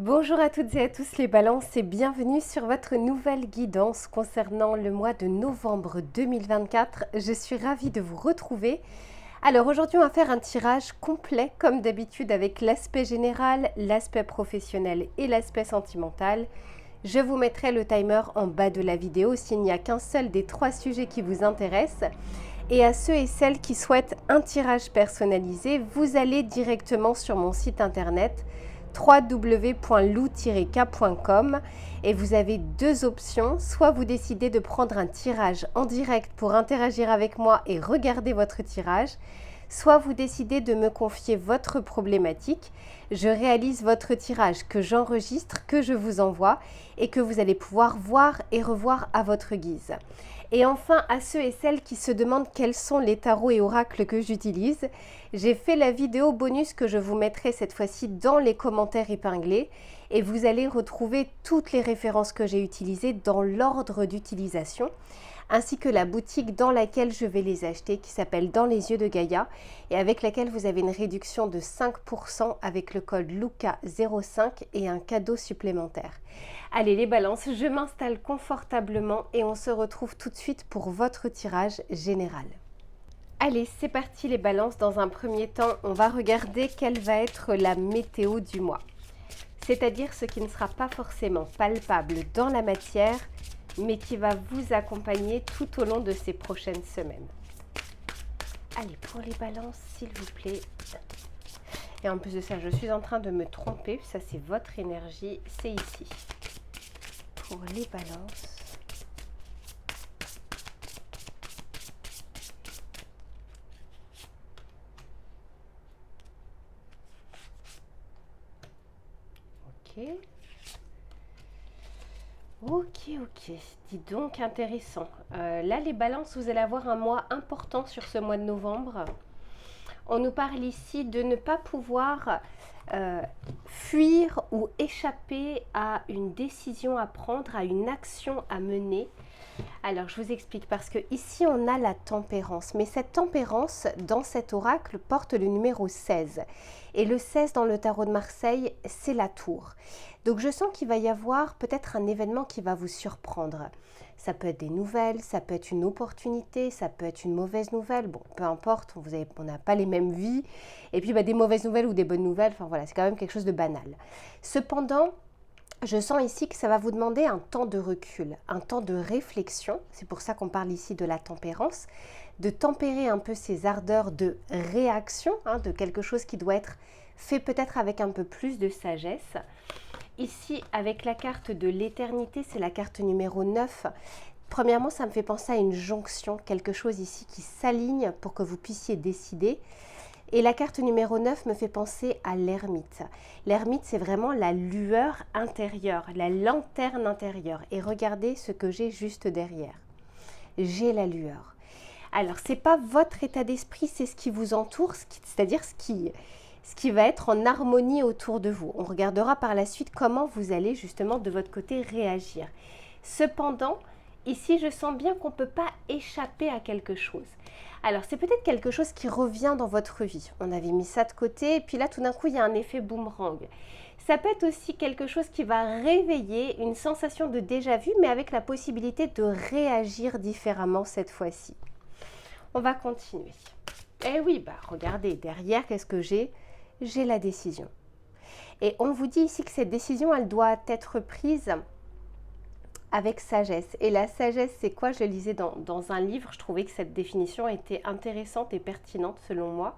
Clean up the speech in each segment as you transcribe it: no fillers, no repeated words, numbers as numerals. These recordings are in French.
Bonjour à toutes et à tous les balances et bienvenue sur votre nouvelle guidance concernant le mois de novembre 2024. Je suis ravie de vous retrouver. Alors aujourd'hui on va faire un tirage complet comme d'habitude avec l'aspect général, l'aspect professionnel et l'aspect sentimental. Je vous mettrai le timer en bas de la vidéo s'il n'y a qu'un seul des trois sujets qui vous intéressent. Et à ceux et celles qui souhaitent un tirage personnalisé, vous allez directement sur mon site internet www.lou-k.com et vous avez deux options. Soit vous décidez de prendre un tirage en direct pour interagir avec moi et regarder votre tirage, soit vous décidez de me confier votre problématique. Je réalise votre tirage que j'enregistre, que je vous envoie et que vous allez pouvoir voir et revoir à votre guise. Et enfin, à ceux et celles qui se demandent quels sont les tarots et oracles que j'utilise, j'ai fait la vidéo bonus que je vous mettrai cette fois-ci dans les commentaires épinglés et vous allez retrouver toutes les références que j'ai utilisées dans l'ordre d'utilisation, ainsi que la boutique dans laquelle je vais les acheter qui s'appelle Dans les yeux de Gaïa et avec laquelle vous avez une réduction de 5% avec le code LUCA05 et un cadeau supplémentaire. Allez les balances, je m'installe confortablement et on se retrouve tout de suite pour votre tirage général. Allez, c'est parti les balances. Dans un premier temps, on va regarder quelle va être la météo du mois. C'est-à-dire ce qui ne sera pas forcément palpable dans la matière, mais qui va vous accompagner tout au long de ces prochaines semaines. Allez, pour les balances, s'il vous plaît. Et en plus de ça, je suis en train de me tromper. Ça, c'est votre énergie. C'est ici. Pour les balances. Ok. Dis donc, intéressant. Là, les balances, vous allez avoir un mois important sur ce mois de novembre. On nous parle ici de ne pas pouvoir fuir ou échapper à une décision à prendre, à une action à mener. Alors, je vous explique parce que ici, on a la tempérance. Mais cette tempérance, dans cet oracle, porte le numéro 16. Et le 16 dans le tarot de Marseille, c'est la tour. Donc, je sens qu'il va y avoir peut-être un événement qui va vous surprendre. Ça peut être des nouvelles, ça peut être une opportunité, ça peut être une mauvaise nouvelle. Bon, peu importe, on n'a pas les mêmes vies. Et puis, des mauvaises nouvelles ou des bonnes nouvelles, enfin voilà, c'est quand même quelque chose de banal. Cependant, je sens ici que ça va vous demander un temps de recul, un temps de réflexion. C'est pour ça qu'on parle ici de la tempérance, de tempérer un peu ces ardeurs de réaction, de quelque chose qui doit être fait peut-être avec un peu plus de sagesse. Ici, avec la carte de l'éternité, c'est la carte numéro 9. Premièrement, ça me fait penser à une jonction, quelque chose ici qui s'aligne pour que vous puissiez décider. Et la carte numéro 9 me fait penser à l'ermite. L'ermite, c'est vraiment la lueur intérieure, la lanterne intérieure. Et regardez ce que j'ai juste derrière. J'ai la lueur. Alors, ce n'est pas votre état d'esprit, c'est ce qui vous entoure, c'est-à-dire ce qui va être en harmonie autour de vous. On regardera par la suite comment vous allez justement de votre côté réagir. Cependant, ici, je sens bien qu'on ne peut pas échapper à quelque chose. Alors, c'est peut-être quelque chose qui revient dans votre vie. On avait mis ça de côté, et puis là, tout d'un coup, il y a un effet boomerang. Ça peut être aussi quelque chose qui va réveiller une sensation de déjà-vu, mais avec la possibilité de réagir différemment cette fois-ci. On va continuer. Eh oui, regardez, derrière, qu'est-ce que j'ai ? J'ai la décision. Et on vous dit ici que cette décision, elle doit être prise avec sagesse. Et la sagesse, c'est quoi? Je lisais dans un livre, je trouvais que cette définition était intéressante et pertinente selon moi.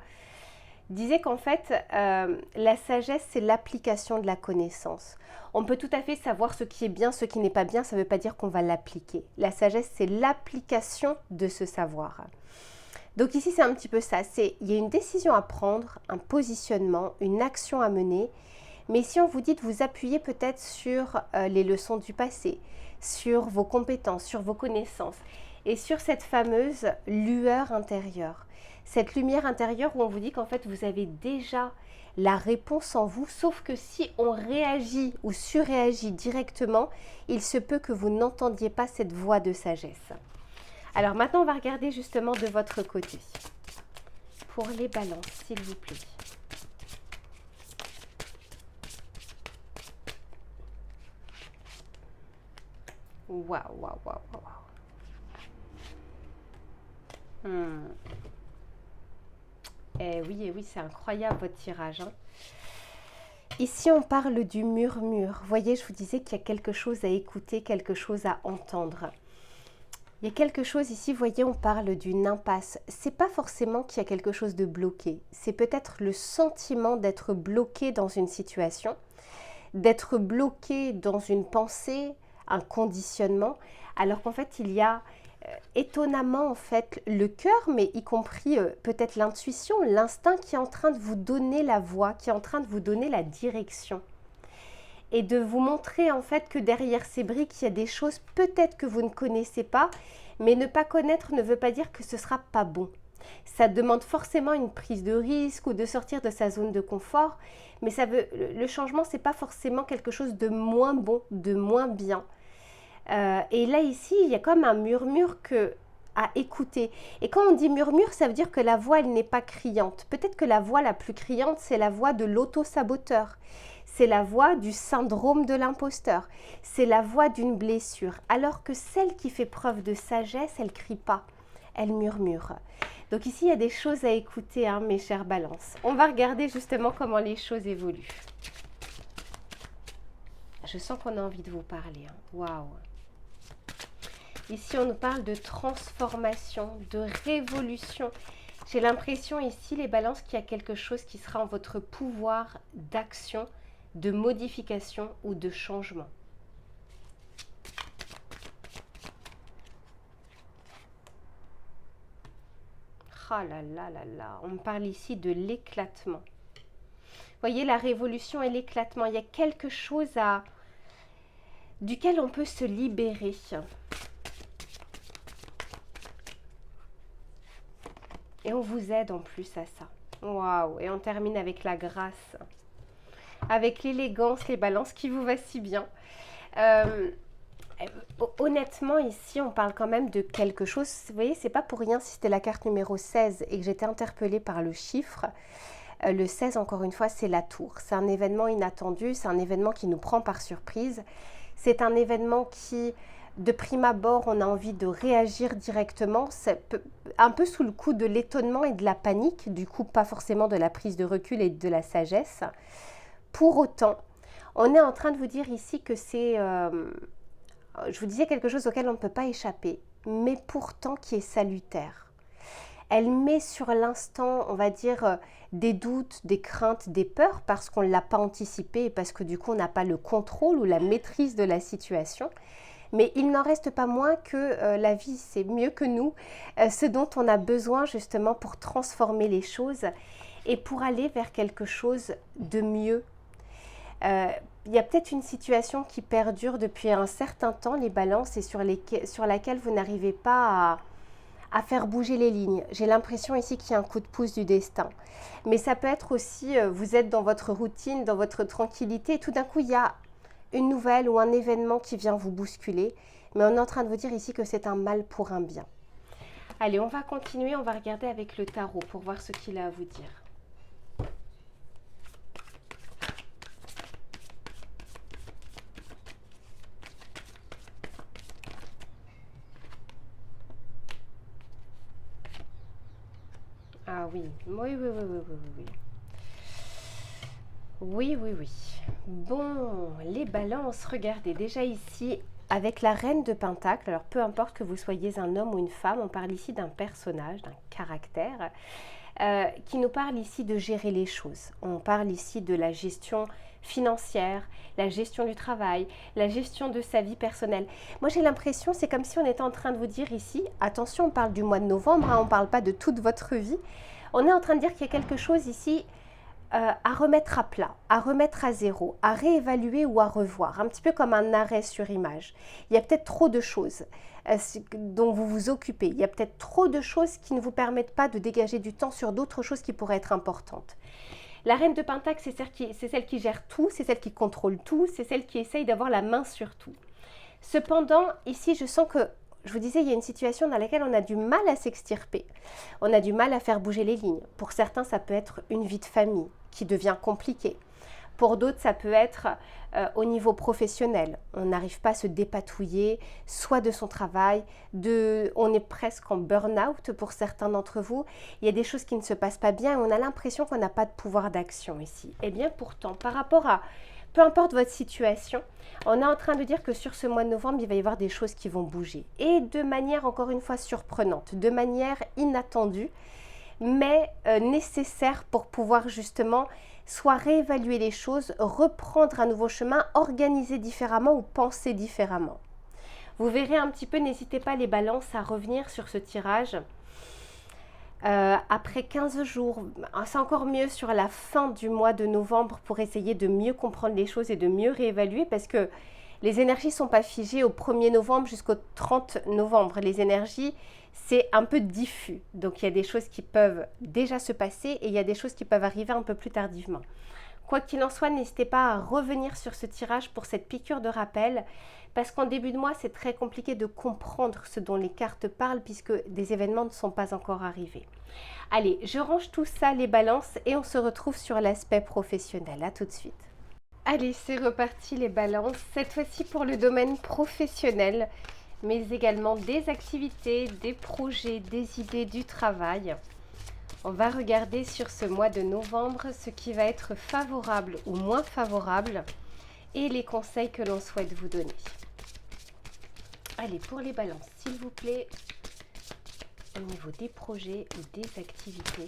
Disait qu'en fait, la sagesse, c'est l'application de la connaissance. On peut tout à fait savoir ce qui est bien, ce qui n'est pas bien, ça ne veut pas dire qu'on va l'appliquer. La sagesse, c'est l'application de ce savoir. Donc ici, c'est un petit peu ça. Il y a une décision à prendre, un positionnement, une action à mener. Mais si on vous dit de vous appuyer peut-être sur les leçons du passé, sur vos compétences, sur vos connaissances et sur cette fameuse lueur intérieure. Cette lumière intérieure où on vous dit qu'en fait vous avez déjà la réponse en vous, sauf que si on réagit ou surréagit directement, il se peut que vous n'entendiez pas cette voix de sagesse. Alors maintenant, on va regarder justement de votre côté. Pour les balances, s'il vous plaît. Waouh, waouh, waouh, waouh. Eh oui, c'est incroyable votre tirage, hein. Ici, on parle du murmure. Vous voyez, je vous disais qu'il y a quelque chose à écouter, quelque chose à entendre. Il y a quelque chose ici, vous voyez, on parle d'une impasse. C'est pas forcément qu'il y a quelque chose de bloqué. C'est peut-être le sentiment d'être bloqué dans une situation, d'être bloqué dans une pensée, un conditionnement, alors qu'en fait, il y a étonnamment en fait le cœur, mais y compris peut-être l'intuition, l'instinct qui est en train de vous donner la voie, qui est en train de vous donner la direction. Et de vous montrer en fait que derrière ces briques, il y a des choses peut-être que vous ne connaissez pas, mais ne pas connaître ne veut pas dire que ce ne sera pas bon. Ça demande forcément une prise de risque ou de sortir de sa zone de confort, mais le changement, ce n'est pas forcément quelque chose de moins bon, de moins bien. Et là, ici, il y a comme un murmure à écouter. Et quand on dit murmure, ça veut dire que la voix, elle n'est pas criante. Peut-être que la voix la plus criante, c'est la voix de l'auto-saboteur. C'est la voix du syndrome de l'imposteur. C'est la voix d'une blessure. Alors que celle qui fait preuve de sagesse, elle ne crie pas, elle murmure. Donc ici, il y a des choses à écouter, hein, mes chères balances. On va regarder justement comment les choses évoluent. Je sens qu'on a envie de vous parler. Hein. Waouh! Ici, on nous parle de transformation, de révolution. J'ai l'impression ici, les balances, qu'il y a quelque chose qui sera en votre pouvoir d'action, de modification ou de changement. Ah là là là là, on me parle ici de l'éclatement. Vous voyez, la révolution et l'éclatement, il y a quelque chose duquel on peut se libérer. Et on vous aide en plus à ça. Waouh! Et on termine avec la grâce. Avec l'élégance, les balances qui vous va si bien. Honnêtement, ici, on parle quand même de quelque chose. Vous voyez, c'est pas pour rien si c'était la carte numéro 16 et que j'étais interpellée par le chiffre. Le 16, encore une fois, c'est la tour. C'est un événement inattendu. C'est un événement qui nous prend par surprise. C'est un événement qui... De prime abord, on a envie de réagir directement, un peu sous le coup de l'étonnement et de la panique, du coup pas forcément de la prise de recul et de la sagesse. Pour autant, on est en train de vous dire ici que c'est, je vous disais quelque chose auquel on ne peut pas échapper, mais pourtant qui est salutaire. Elle met sur l'instant, on va dire, des doutes, des craintes, des peurs, parce qu'on ne l'a pas anticipé et parce que du coup on n'a pas le contrôle ou la maîtrise de la situation. Mais il n'en reste pas moins que la vie, c'est mieux que nous, ce dont on a besoin justement pour transformer les choses et pour aller vers quelque chose de mieux. Il y a peut-être une situation qui perdure depuis un certain temps, les balances, et sur laquelle vous n'arrivez pas à faire bouger les lignes. J'ai l'impression ici qu'il y a un coup de pouce du destin. Mais ça peut être aussi, vous êtes dans votre routine, dans votre tranquillité, et tout d'un coup, il y a une nouvelle ou un événement qui vient vous bousculer, mais on est en train de vous dire ici que c'est un mal pour un bien. Allez, on va continuer, on va regarder avec le tarot pour voir ce qu'il a à vous dire. Ah oui, oui. Oui. Bon, les balances, regardez, déjà ici, avec la reine de Pentacle, alors peu importe que vous soyez un homme ou une femme, on parle ici d'un personnage, d'un caractère, qui nous parle ici de gérer les choses. On parle ici de la gestion financière, la gestion du travail, la gestion de sa vie personnelle. Moi, j'ai l'impression, c'est comme si on était en train de vous dire ici, attention, on parle du mois de novembre, hein, on ne parle pas de toute votre vie, on est en train de dire qu'il y a quelque chose ici à remettre à plat, à remettre à zéro, à réévaluer ou à revoir, un petit peu comme un arrêt sur image. Il y a peut-être trop de choses dont vous vous occupez, il y a peut-être trop de choses qui ne vous permettent pas de dégager du temps sur d'autres choses qui pourraient être importantes. La reine de Pentacle, c'est celle qui gère tout, c'est celle qui contrôle tout, c'est celle qui essaye d'avoir la main sur tout. Cependant, ici, je sens que, je vous disais, il y a une situation dans laquelle on a du mal à s'extirper. On a du mal à faire bouger les lignes. Pour certains, ça peut être une vie de famille qui devient compliquée. Pour d'autres, ça peut être au niveau professionnel. On n'arrive pas à se dépatouiller, soit de son travail, on est presque en burn-out pour certains d'entre vous. Il y a des choses qui ne se passent pas bien et on a l'impression qu'on n'a pas de pouvoir d'action ici. Eh bien pourtant, par rapport à peu importe votre situation, on est en train de dire que sur ce mois de novembre, il va y avoir des choses qui vont bouger. Et de manière, encore une fois, surprenante, de manière inattendue, mais nécessaire pour pouvoir justement soit réévaluer les choses, reprendre un nouveau chemin, organiser différemment ou penser différemment. Vous verrez un petit peu, n'hésitez pas les balances à revenir sur ce tirage. Après 15 jours, c'est encore mieux sur la fin du mois de novembre pour essayer de mieux comprendre les choses et de mieux réévaluer parce que les énergies ne sont pas figées au 1er novembre jusqu'au 30 novembre. Les énergies, c'est un peu diffus. Donc, il y a des choses qui peuvent déjà se passer et il y a des choses qui peuvent arriver un peu plus tardivement. Quoi qu'il en soit, n'hésitez pas à revenir sur ce tirage pour cette piqûre de rappel parce qu'en début de mois, c'est très compliqué de comprendre ce dont les cartes parlent puisque des événements ne sont pas encore arrivés. Allez, je range tout ça, les balances, et on se retrouve sur l'aspect professionnel. À tout de suite. Allez, c'est reparti les balances, cette fois-ci pour le domaine professionnel, mais également des activités, des projets, des idées, du travail. On va regarder sur ce mois de novembre ce qui va être favorable ou moins favorable et les conseils que l'on souhaite vous donner. Allez, pour les balances, s'il vous plaît, au niveau des projets ou des activités.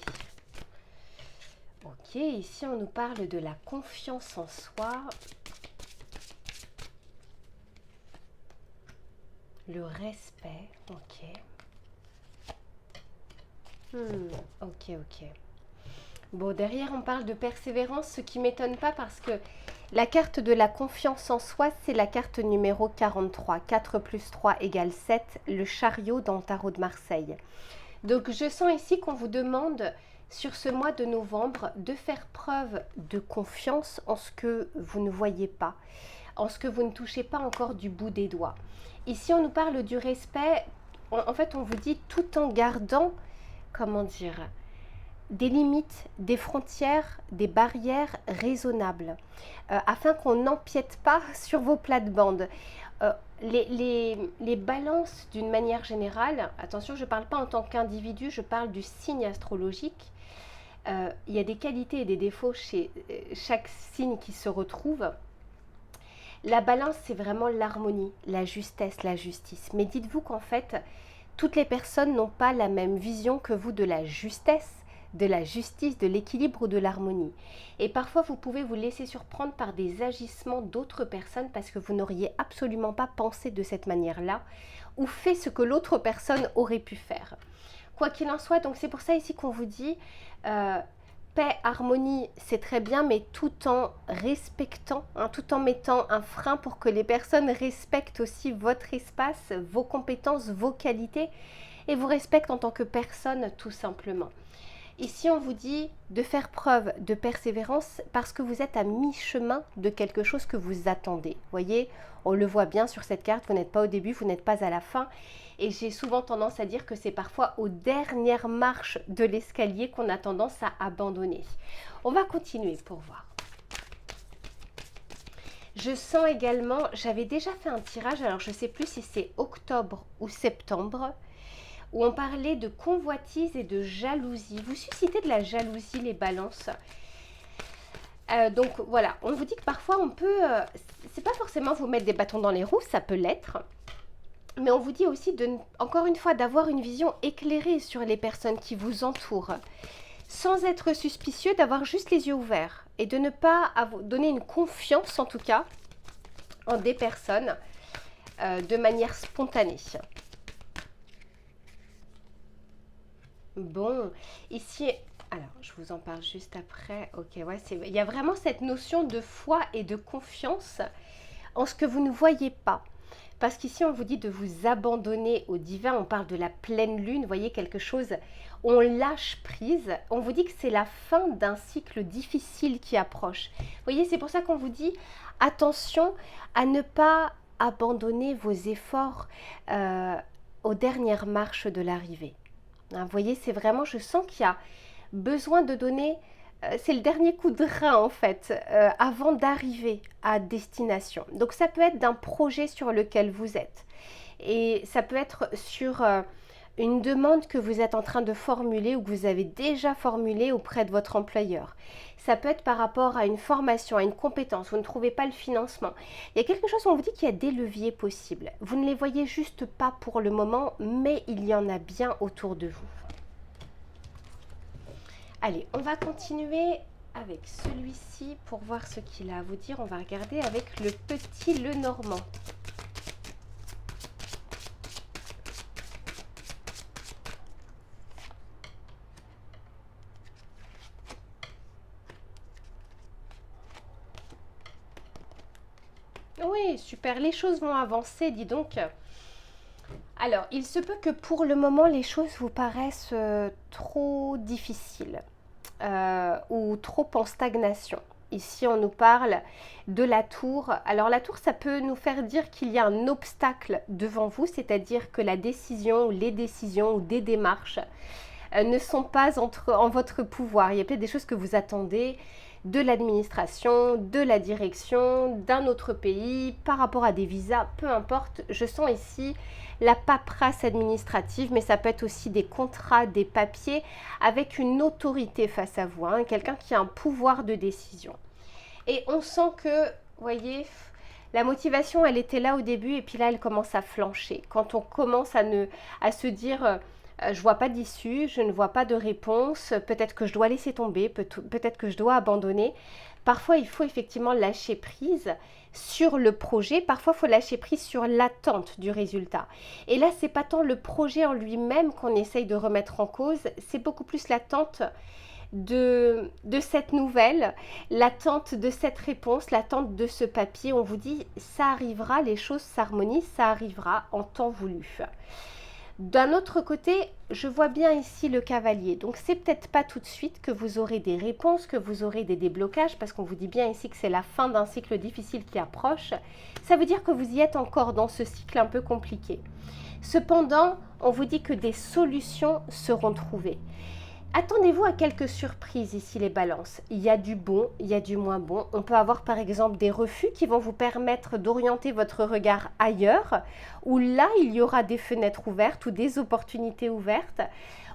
Ok, ici on nous parle de la confiance en soi, le respect, ok. Ok. Bon, derrière on parle de persévérance, ce qui ne m'étonne pas parce que la carte de la confiance en soi, c'est la carte numéro 43. 4 plus 3 égale 7, le chariot dans le tarot de Marseille. Donc je sens ici qu'on vous demande sur ce mois de novembre de faire preuve de confiance en ce que vous ne voyez pas, en ce que vous ne touchez pas encore du bout des doigts. Ici on nous parle du respect, en fait on vous dit tout en gardant, comment dire, des limites, des frontières, des barrières raisonnables, afin qu'on n'empiète pas sur vos plates-bandes. Les balances d'une manière générale, attention, je ne parle pas en tant qu'individu, je parle du signe astrologique. Il y a des qualités et des défauts chez chaque signe qui se retrouve. La balance, c'est vraiment l'harmonie, la justesse, la justice. Mais dites-vous qu'en fait, toutes les personnes n'ont pas la même vision que vous de la justesse, de la justice, de l'équilibre ou de l'harmonie. Et parfois, vous pouvez vous laisser surprendre par des agissements d'autres personnes parce que vous n'auriez absolument pas pensé de cette manière-là ou fait ce que l'autre personne aurait pu faire. Quoi qu'il en soit, donc c'est pour ça ici qu'on vous dit paix, harmonie, c'est très bien, mais tout en respectant, tout en mettant un frein pour que les personnes respectent aussi votre espace, vos compétences, vos qualités et vous respectent en tant que personne tout simplement. Ici, on vous dit de faire preuve de persévérance parce que vous êtes à mi-chemin de quelque chose que vous attendez. Vous voyez, on le voit bien sur cette carte, vous n'êtes pas au début, vous n'êtes pas à la fin. Et j'ai souvent tendance à dire que c'est parfois aux dernières marches de l'escalier qu'on a tendance à abandonner. On va continuer pour voir. Je sens également, j'avais déjà fait un tirage, alors je ne sais plus si c'est octobre ou septembre, où on parlait de convoitise et de jalousie. Vous suscitez de la jalousie, les balances. Donc voilà, on vous dit que parfois on peut, c'est pas forcément vous mettre des bâtons dans les roues, ça peut l'être. Mais on vous dit aussi, encore une fois, d'avoir une vision éclairée sur les personnes qui vous entourent. Sans être suspicieux, d'avoir juste les yeux ouverts. Et de ne pas donner une confiance, en tout cas, en des personnes de manière spontanée. Bon, ici, alors je vous en parle juste après. Ok, ouais, il y a vraiment cette notion de foi et de confiance en ce que vous ne voyez pas. Parce qu'ici, on vous dit de vous abandonner au divin. On parle de la pleine lune, vous voyez, quelque chose, on lâche prise. On vous dit que c'est la fin d'un cycle difficile qui approche. Vous voyez, c'est pour ça qu'on vous dit, attention à ne pas abandonner vos efforts aux dernières marches de l'arrivée. Vous voyez, c'est vraiment, je sens qu'il y a besoin de donner c'est le dernier coup de rein en fait, avant d'arriver à destination. Donc ça peut être d'un projet sur lequel vous êtes. Et ça peut être sur une demande que vous êtes en train de formuler ou que vous avez déjà formulée auprès de votre employeur. Ça peut être par rapport à une formation, à une compétence, vous ne trouvez pas le financement. Il y a quelque chose où on vous dit qu'il y a des leviers possibles. Vous ne les voyez juste pas pour le moment, mais il y en a bien autour de vous. Allez, on va continuer avec celui-ci pour voir ce qu'il a à vous dire. On va regarder avec le petit Lenormand. Oui, super, les choses vont avancer, dis donc. Alors, il se peut que pour le moment, les choses vous paraissent trop difficiles ou trop en stagnation. Ici, on nous parle de la tour. Alors, la tour, ça peut nous faire dire qu'il y a un obstacle devant vous, c'est-à-dire que la décision ou les décisions ou des démarches ne sont pas en votre pouvoir. Il y a peut-être des choses que vous attendez de l'administration, de la direction, d'un autre pays, par rapport à des visas, peu importe. Je sens ici la paperasse administrative, mais ça peut être aussi des contrats, des papiers, avec une autorité face à vous, hein, quelqu'un qui a un pouvoir de décision. Et on sent que, vous voyez, la motivation, elle était là au début, et puis là, elle commence à flancher. Quand on commence à se dire... je vois pas d'issue, je ne vois pas de réponse, peut-être que je dois laisser tomber, peut-être que je dois abandonner. Parfois, il faut effectivement lâcher prise sur le projet, parfois il faut lâcher prise sur l'attente du résultat. Et là, c'est pas tant le projet en lui-même qu'on essaye de remettre en cause, c'est beaucoup plus l'attente de cette nouvelle, l'attente de cette réponse, l'attente de ce papier. On vous dit, ça arrivera, les choses s'harmonisent, ça arrivera en temps voulu. D'un autre côté, je vois bien ici le cavalier. Donc, c'est peut-être pas tout de suite que vous aurez des réponses, que vous aurez des déblocages, parce qu'on vous dit bien ici que c'est la fin d'un cycle difficile qui approche. Ça veut dire que vous y êtes encore dans ce cycle un peu compliqué. Cependant, on vous dit que des solutions seront trouvées. Attendez-vous à quelques surprises ici les balances. Il y a du bon, il y a du moins bon. On peut avoir par exemple des refus qui vont vous permettre d'orienter votre regard ailleurs, où là il y aura des fenêtres ouvertes ou des opportunités ouvertes.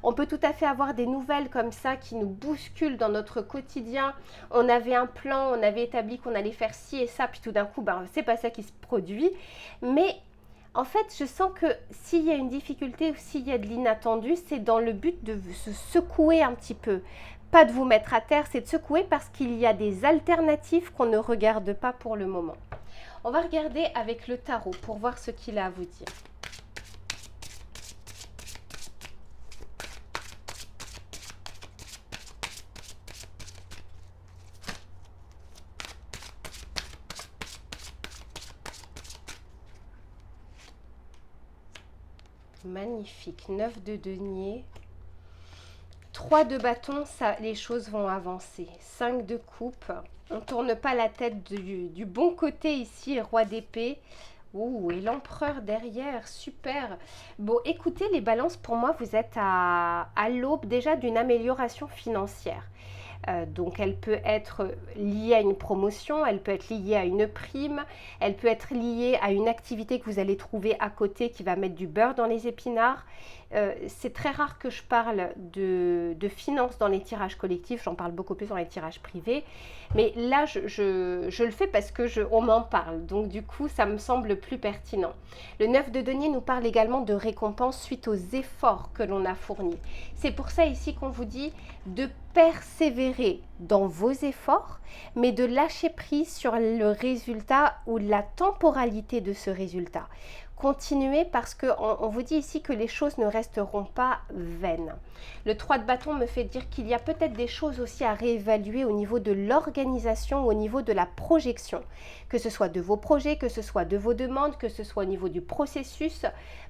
On peut tout à fait avoir des nouvelles comme ça qui nous bousculent dans notre quotidien. On avait un plan, on avait établi qu'on allait faire ci et ça, puis tout d'un coup, c'est pas ça qui se produit. Mais en fait, je sens que s'il y a une difficulté ou s'il y a de l'inattendu, c'est dans le but de se secouer un petit peu. Pas de vous mettre à terre, c'est de secouer parce qu'il y a des alternatives qu'on ne regarde pas pour le moment. On va regarder avec le tarot pour voir ce qu'il a à vous dire. Magnifique, 9 de denier, 3 de bâton, ça, les choses vont avancer, 5 de coupe, on ne tourne pas la tête du bon côté ici, roi d'épée, ouh, et l'empereur derrière, super. Bon, écoutez les balances, pour moi vous êtes à l'aube déjà d'une amélioration financière. Donc elle peut être liée à une promotion, elle peut être liée à une prime, elle peut être liée à une activité que vous allez trouver à côté qui va mettre du beurre dans les épinards. C'est très rare que je parle de finances dans les tirages collectifs, j'en parle beaucoup plus dans les tirages privés. Mais là, je le fais parce que on m'en parle, donc du coup, ça me semble plus pertinent. Le 9 de denier nous parle également de récompense suite aux efforts que l'on a fournis. C'est pour ça ici qu'on vous dit de persévérer dans vos efforts, mais de lâcher prise sur le résultat ou la temporalité de ce résultat. Continuez parce qu'on vous dit ici que les choses ne resteront pas vaines. Le 3 de bâton me fait dire qu'il y a peut-être des choses aussi à réévaluer au niveau de l'organisation, au niveau de la projection, que ce soit de vos projets, que ce soit de vos demandes, que ce soit au niveau du processus.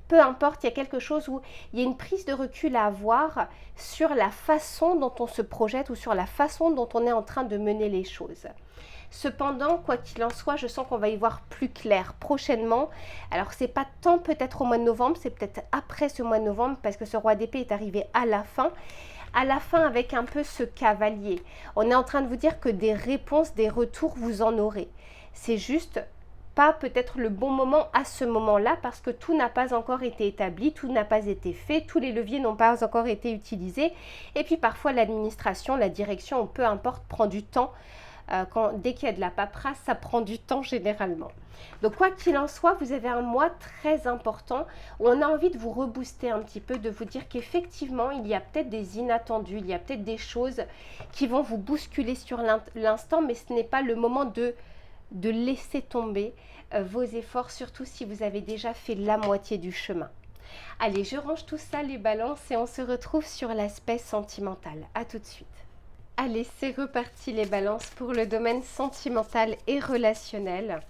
Peu importe, il y a quelque chose où il y a une prise de recul à avoir sur la façon dont on se projette ou sur la façon dont on est en train de mener les choses. Cependant, quoi qu'il en soit, je sens qu'on va y voir plus clair prochainement. Alors, c'est pas tant peut-être au mois de novembre, c'est peut-être après ce mois de novembre parce que ce roi d'épée est arrivé à la fin. À la fin, avec un peu ce cavalier, on est en train de vous dire que des réponses, des retours, vous en aurez. C'est juste pas peut-être le bon moment à ce moment-là parce que tout n'a pas encore été établi, tout n'a pas été fait, tous les leviers n'ont pas encore été utilisés. Et puis parfois l'administration, la direction, peu importe, prend du temps. Dès qu'il y a de la paperasse, ça prend du temps généralement. Donc quoi qu'il en soit, vous avez un mois très important où on a envie de vous rebooster un petit peu, de vous dire qu'effectivement, il y a peut-être des inattendus, il y a peut-être des choses qui vont vous bousculer sur l'instant, mais ce n'est pas le moment de laisser tomber vos efforts, surtout si vous avez déjà fait la moitié du chemin. Allez, je range tout ça, les balances, et on se retrouve sur l'aspect sentimental. À tout de suite. Allez, c'est reparti les balances pour le domaine sentimental et relationnel.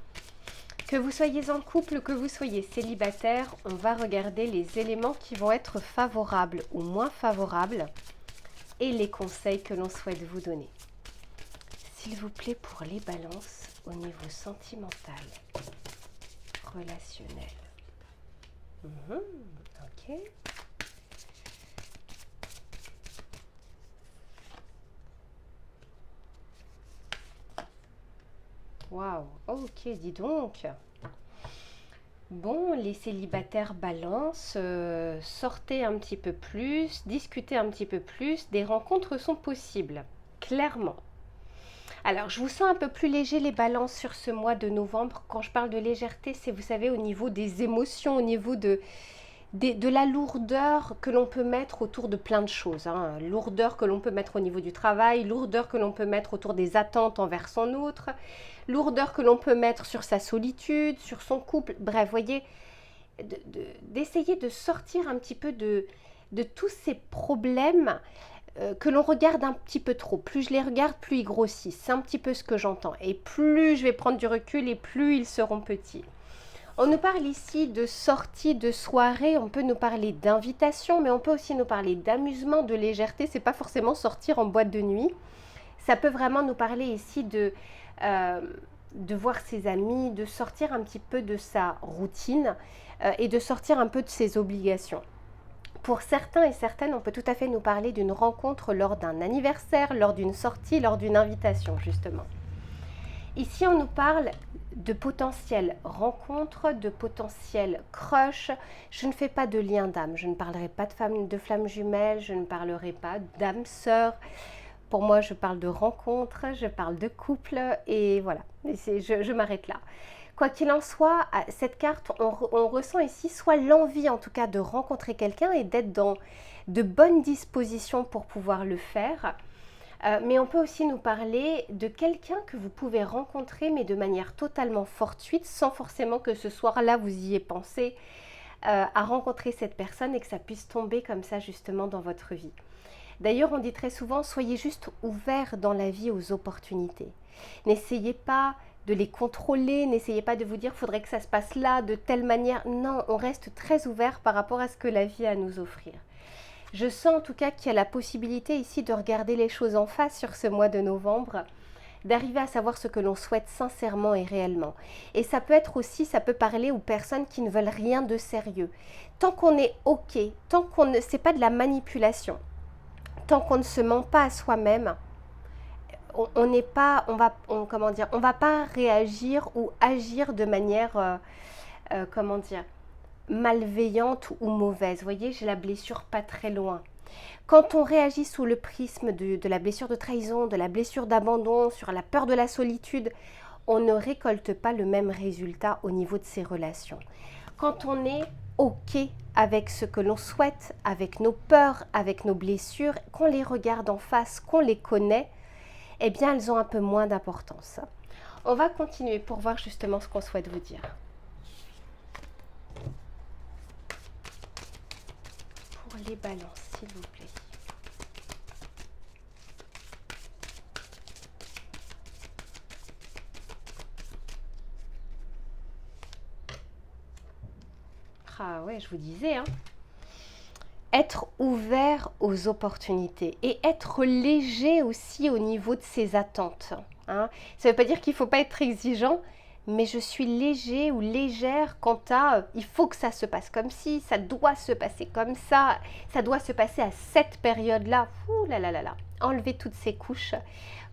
Que vous soyez en couple, que vous soyez célibataire, on va regarder les éléments qui vont être favorables ou moins favorables et les conseils que l'on souhaite vous donner. S'il vous plaît, pour les balances au niveau sentimental, relationnel. Ok. Waouh, ok, dis donc. Bon, les célibataires balance, sortez un petit peu plus, discutez un petit peu plus, des rencontres sont possibles, clairement. Alors, je vous sens un peu plus léger les balances sur ce mois de novembre. Quand je parle de légèreté, c'est, vous savez, au niveau des émotions, au niveau de la lourdeur que l'on peut mettre autour de plein de choses. Lourdeur que l'on peut mettre au niveau du travail, lourdeur que l'on peut mettre autour des attentes envers son autre, lourdeur que l'on peut mettre sur sa solitude, sur son couple. Bref, voyez, d'essayer de sortir un petit peu de tous ces problèmes que l'on regarde un petit peu trop. Plus je les regarde, plus ils grossissent. C'est un petit peu ce que j'entends. Et plus je vais prendre du recul et plus ils seront petits. On nous parle ici de sorties, de soirées, on peut nous parler d'invitation, mais on peut aussi nous parler d'amusement, de légèreté. C'est pas forcément sortir en boîte de nuit. Ça peut vraiment nous parler ici de voir ses amis, de sortir un petit peu de sa routine et de sortir un peu de ses obligations. Pour certains et certaines, on peut tout à fait nous parler d'une rencontre lors d'un anniversaire, lors d'une sortie, lors d'une invitation, justement. Ici, on nous parle de potentielles rencontres, de potentiels crush. Je ne fais pas de lien d'âme. Je ne parlerai pas de flammes jumelles, je ne parlerai pas d'âme sœur. Pour moi, je parle de rencontres, je parle de couple et voilà, je m'arrête là. Quoi qu'il en soit, cette carte, on ressent ici soit l'envie en tout cas de rencontrer quelqu'un et d'être dans de bonnes dispositions pour pouvoir le faire. Mais on peut aussi nous parler de quelqu'un que vous pouvez rencontrer mais de manière totalement fortuite sans forcément que ce soir-là vous y ayez pensé à rencontrer cette personne et que ça puisse tomber comme ça justement dans votre vie. D'ailleurs, on dit très souvent, soyez juste ouverts dans la vie aux opportunités. N'essayez pas de les contrôler, n'essayez pas de vous dire, faudrait que ça se passe là, de telle manière. Non, on reste très ouvert par rapport à ce que la vie a à nous offrir. Je sens en tout cas qu'il y a la possibilité ici de regarder les choses en face sur ce mois de novembre, d'arriver à savoir ce que l'on souhaite sincèrement et réellement. Et ça peut être aussi, ça peut parler aux personnes qui ne veulent rien de sérieux. Tant qu'on est OK, tant qu'on ne, c'est pas de la manipulation, tant qu'on ne se ment pas à soi-même, on n'est pas, on va pas réagir ou agir de manière, malveillante ou mauvaise. Vous voyez, j'ai la blessure pas très loin. Quand on réagit sous le prisme de la blessure de trahison, de la blessure d'abandon, sur la peur de la solitude, on ne récolte pas le même résultat au niveau de ses relations. Quand on est OK avec ce que l'on souhaite, avec nos peurs, avec nos blessures, qu'on les regarde en face, qu'on les connaît, eh bien, elles ont un peu moins d'importance. On va continuer pour voir justement ce qu'on souhaite vous dire. Pour les balances, s'il vous plaît. Ah ouais, je vous disais, être ouvert aux opportunités et être léger aussi au niveau de ses attentes. Ça ne veut pas dire qu'il ne faut pas être exigeant, mais je suis léger ou légère quant à il faut que ça se passe comme ci, ça doit se passer comme ça doit se passer à cette période-là. Ouh là là là là. Enlevez toutes ces couches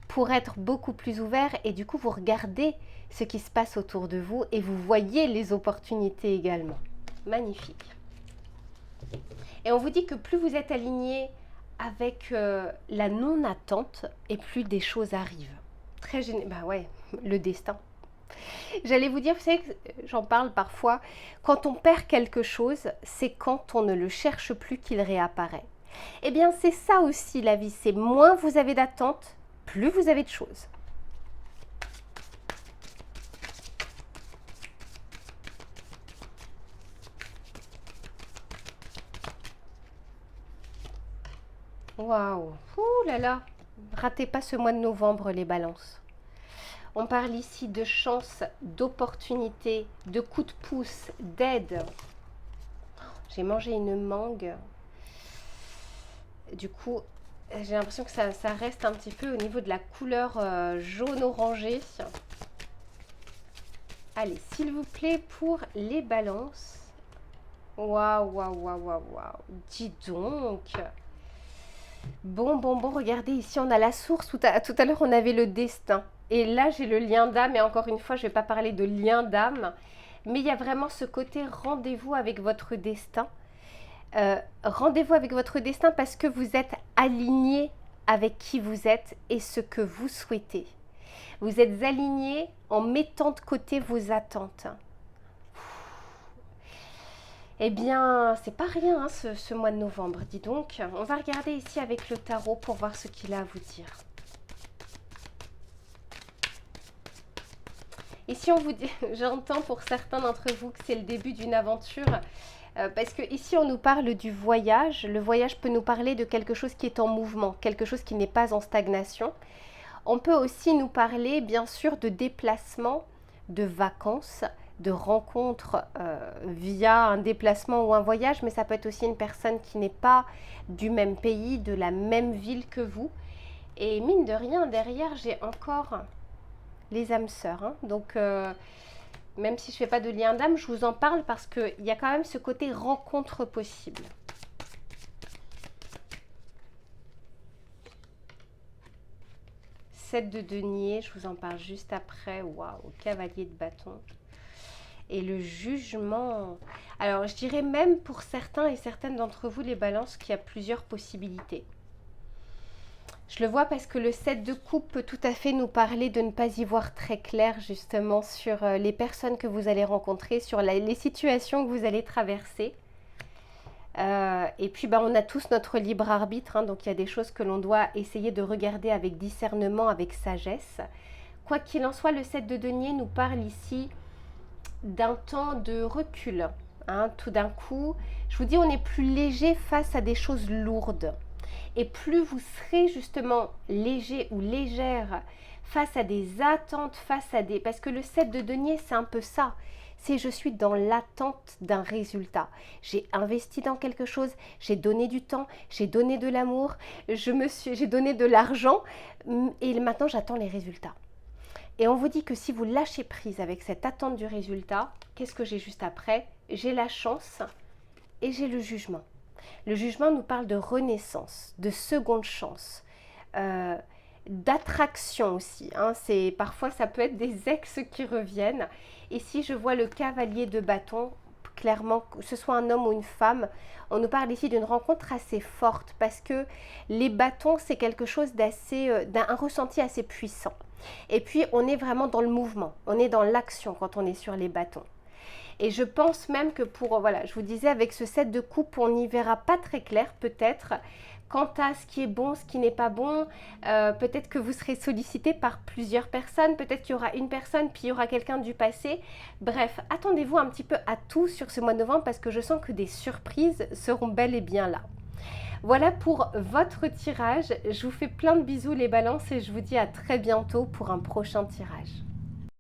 pour être beaucoup plus ouvert et du coup vous regardez ce qui se passe autour de vous et vous voyez les opportunités également. Magnifique. Et on vous dit que plus vous êtes aligné avec la non-attente et plus des choses arrivent. Très génial. Bah ouais, le destin. J'allais vous dire, vous savez que j'en parle parfois, quand on perd quelque chose, c'est quand on ne le cherche plus qu'il réapparaît. Eh bien, c'est ça aussi la vie, c'est moins vous avez d'attente, plus vous avez de choses. Waouh, ouh là là, ratez pas ce mois de novembre les balances. On parle ici de chance, d'opportunité, de coups de pouce, d'aide. J'ai mangé une mangue. Du coup, j'ai l'impression que ça reste un petit peu au niveau de la couleur jaune-orangé. Allez, s'il vous plaît, pour les balances. Waouh, waouh, waouh, waouh, waouh. Dis donc. Bon, regardez, ici on a la source. Tout à l'heure, on avait le destin. Et là, j'ai le lien d'âme. Et encore une fois, je ne vais pas parler de lien d'âme. Mais il y a vraiment ce côté rendez-vous avec votre destin. Rendez-vous avec votre destin parce que vous êtes aligné avec qui vous êtes et ce que vous souhaitez. Vous êtes aligné en mettant de côté vos attentes. Eh bien, c'est pas rien hein, ce mois de novembre, dis donc. On va regarder ici avec le tarot pour voir ce qu'il a à vous dire. Ici, on vous dit, j'entends pour certains d'entre vous que c'est le début d'une aventure. Parce que ici, on nous parle du voyage. Le voyage peut nous parler de quelque chose qui est en mouvement, quelque chose qui n'est pas en stagnation. On peut aussi nous parler, bien sûr, de déplacement, de vacances, de rencontres via un déplacement ou un voyage, mais ça peut être aussi une personne qui n'est pas du même pays, de la même ville que vous. Et mine de rien, derrière, j'ai encore les âmes sœurs. Hein. Donc, même si je ne fais pas de lien d'âme, je vous en parle parce qu'il y a quand même ce côté rencontre possible. Sept de denier, je vous en parle juste après. Waouh, cavalier de bâton. Et le jugement. Alors, je dirais même pour certains et certaines d'entre vous, les balances, qu'il y a plusieurs possibilités. Je le vois parce que le 7 de coupe peut tout à fait nous parler de ne pas y voir très clair justement sur les personnes que vous allez rencontrer, sur les situations que vous allez traverser. Et puis, on a tous notre libre arbitre, hein, donc il y a des choses que l'on doit essayer de regarder avec discernement, avec sagesse. Quoi qu'il en soit, le 7 de denier nous parle ici d'un temps de recul. Hein, tout d'un coup, je vous dis, on est plus léger face à des choses lourdes. Et plus vous serez justement léger ou légère face à des attentes, face à des... Parce que le 7 de denier, c'est un peu ça. C'est je suis dans l'attente d'un résultat. J'ai investi dans quelque chose, j'ai donné du temps, j'ai donné de l'amour, j'ai donné de l'argent et maintenant j'attends les résultats. Et on vous dit que si vous lâchez prise avec cette attente du résultat, qu'est-ce que j'ai juste après? J'ai la chance et j'ai le jugement. Le jugement nous parle de renaissance, de seconde chance, d'attraction aussi. Hein. Parfois, ça peut être des ex qui reviennent. Et si je vois le cavalier de bâton, clairement, que ce soit un homme ou une femme, on nous parle ici d'une rencontre assez forte parce que les bâtons, c'est quelque chose d'un ressenti assez puissant. Et puis, on est vraiment dans le mouvement, on est dans l'action quand on est sur les bâtons. Et je pense même que je vous disais, avec ce 7 de coupe, on n'y verra pas très clair peut-être. Quant à ce qui est bon, ce qui n'est pas bon, peut-être que vous serez sollicité par plusieurs personnes, peut-être qu'il y aura une personne, puis il y aura quelqu'un du passé. Bref, attendez-vous un petit peu à tout sur ce mois de novembre parce que je sens que des surprises seront bel et bien là. Voilà pour votre tirage. Je vous fais plein de bisous les balances et je vous dis à très bientôt pour un prochain tirage.